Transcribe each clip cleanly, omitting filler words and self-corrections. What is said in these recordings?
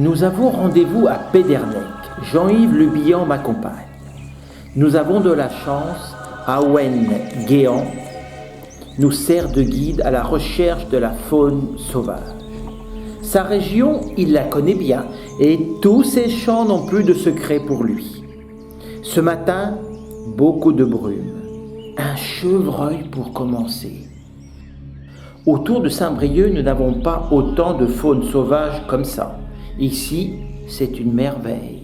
Nous avons rendez-vous à Pédernec. Jean-Yves Le Bihan m'accompagne. Nous avons de la chance. Awen Guéant nous sert de guide à la recherche de la faune sauvage. Sa région, il la connaît bien et tous ses champs n'ont plus de secret pour lui. Ce matin, beaucoup de brume. Un chevreuil pour commencer. Autour de Saint-Brieuc, nous n'avons pas autant de faune sauvage comme ça. Ici, c'est une merveille.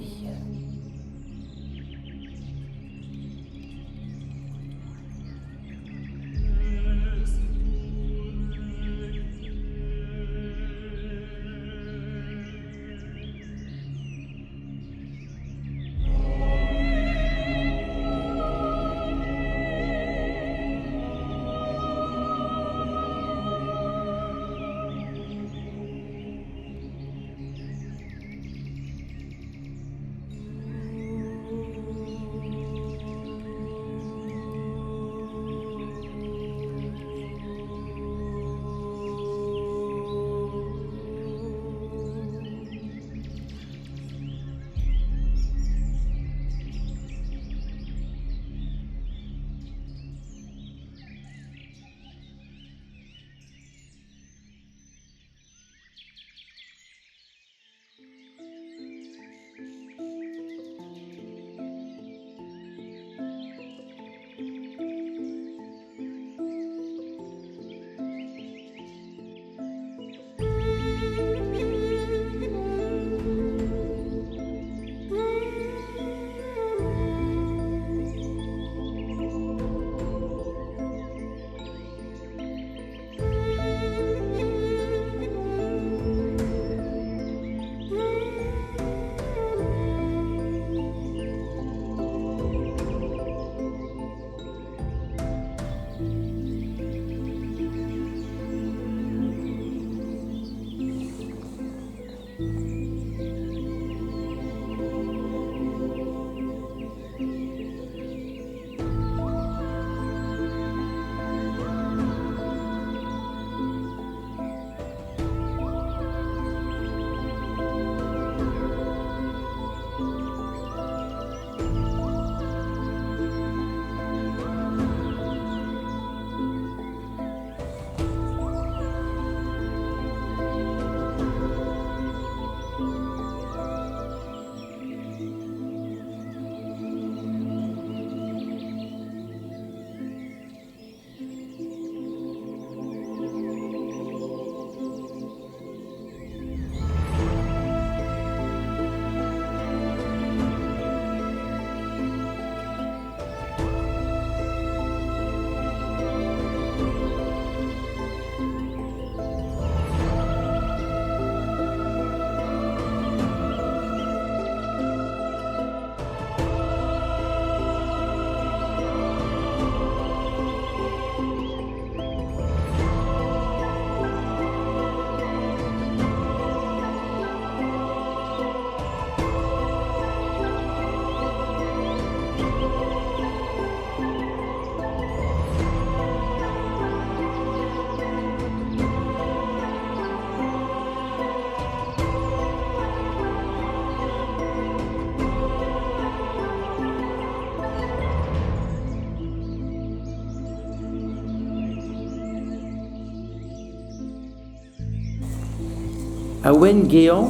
Awen Guéant,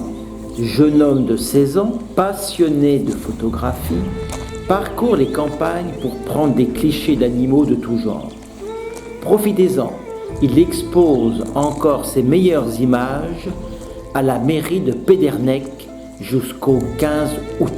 jeune homme de 16 ans, passionné de photographie, parcourt les campagnes pour prendre des clichés d'animaux de tout genre. Profitez-en, il expose encore ses meilleures images à la mairie de Pédernec jusqu'au 15 août.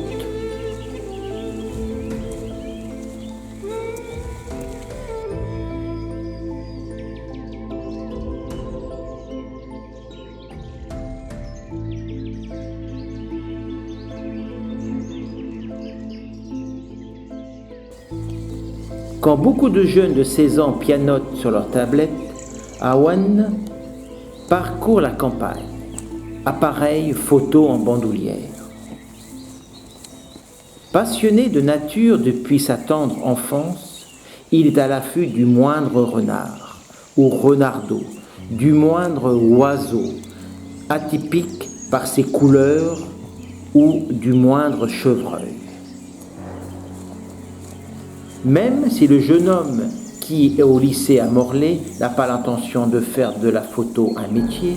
Quand beaucoup de jeunes de 16 ans pianotent sur leur tablette, Awen parcourt la campagne, appareil photo en bandoulière. Passionné de nature depuis sa tendre enfance, il est à l'affût du moindre renard ou renardeau, du moindre oiseau, atypique par ses couleurs ou du moindre chevreuil. Même si le jeune homme qui est au lycée à Morlaix n'a pas l'intention de faire de la photo un métier,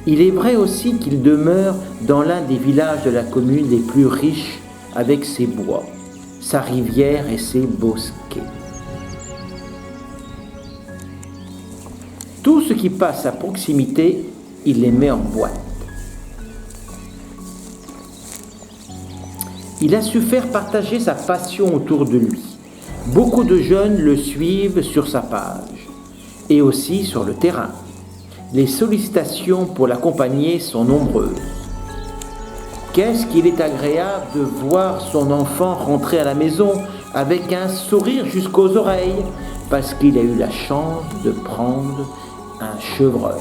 il est vrai aussi qu'il demeure dans l'un des villages de la commune les plus riches avec ses bois, sa rivière et ses bosquets. Tout ce qui passe à proximité, il les met en boîte. Il a su faire partager sa passion autour de lui. Beaucoup de jeunes le suivent sur sa page et aussi sur le terrain. Les sollicitations pour l'accompagner sont nombreuses. Qu'est-ce qu'il est agréable de voir son enfant rentrer à la maison avec un sourire jusqu'aux oreilles parce qu'il a eu la chance de prendre un chevreuil.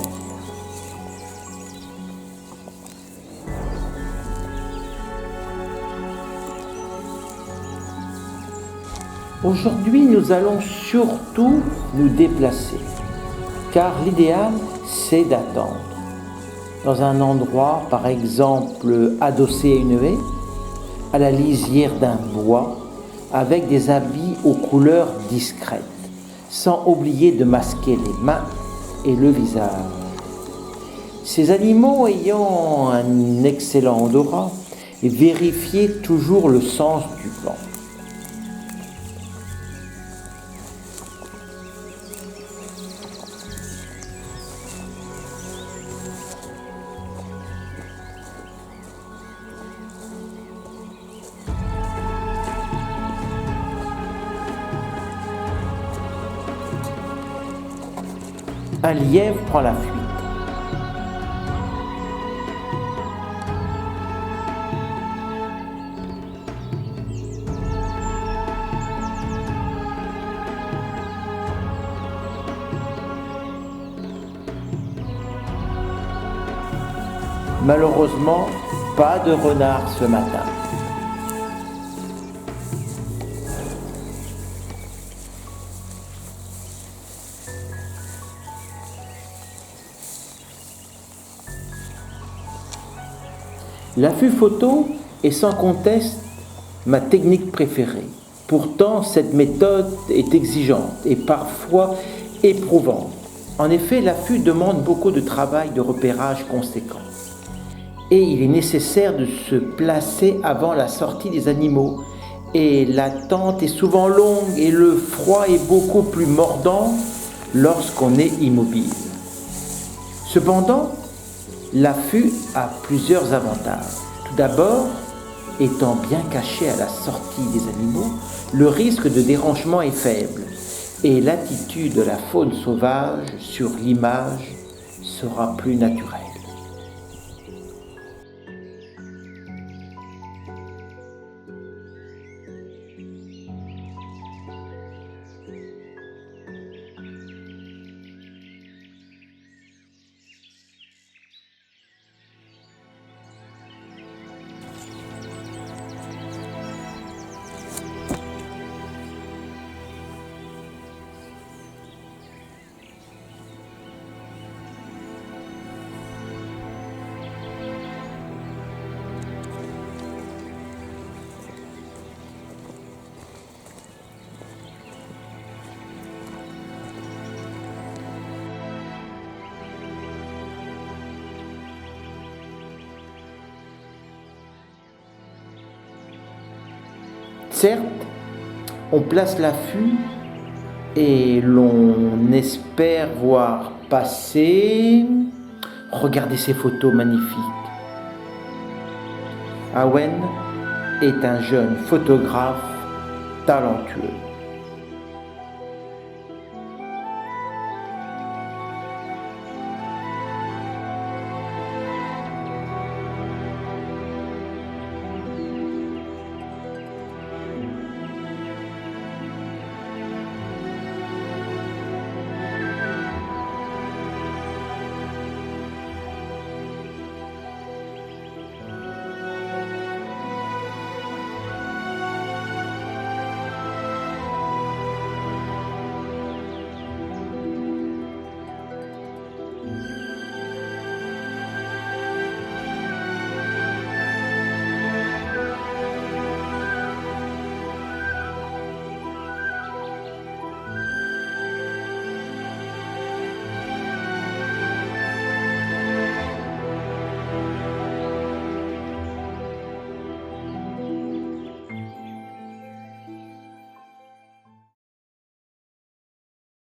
Aujourd'hui, nous allons surtout nous déplacer, car l'idéal, c'est d'attendre. Dans un endroit, par exemple, adossé à une haie, à la lisière d'un bois, avec des habits aux couleurs discrètes, sans oublier de masquer les mains et le visage. Ces animaux ayant un excellent odorat, vérifiez toujours le sens du vent. Un lièvre prend la fuite. Malheureusement, pas de renard ce matin. L'affût photo est sans conteste ma technique préférée. Pourtant, cette méthode est exigeante et parfois éprouvante. En effet, l'affût demande beaucoup de travail de repérage conséquent. Et il est nécessaire de se placer avant la sortie des animaux. Et l'attente est souvent longue et le froid est beaucoup plus mordant lorsqu'on est immobile. Cependant, l'affût a plusieurs avantages. Tout d'abord, étant bien caché à la sortie des animaux, le risque de dérangement est faible et l'attitude de la faune sauvage sur l'image sera plus naturelle. Certes, on place l'affût et l'on espère voir passer. Regardez ces photos magnifiques. Awen est un jeune photographe talentueux.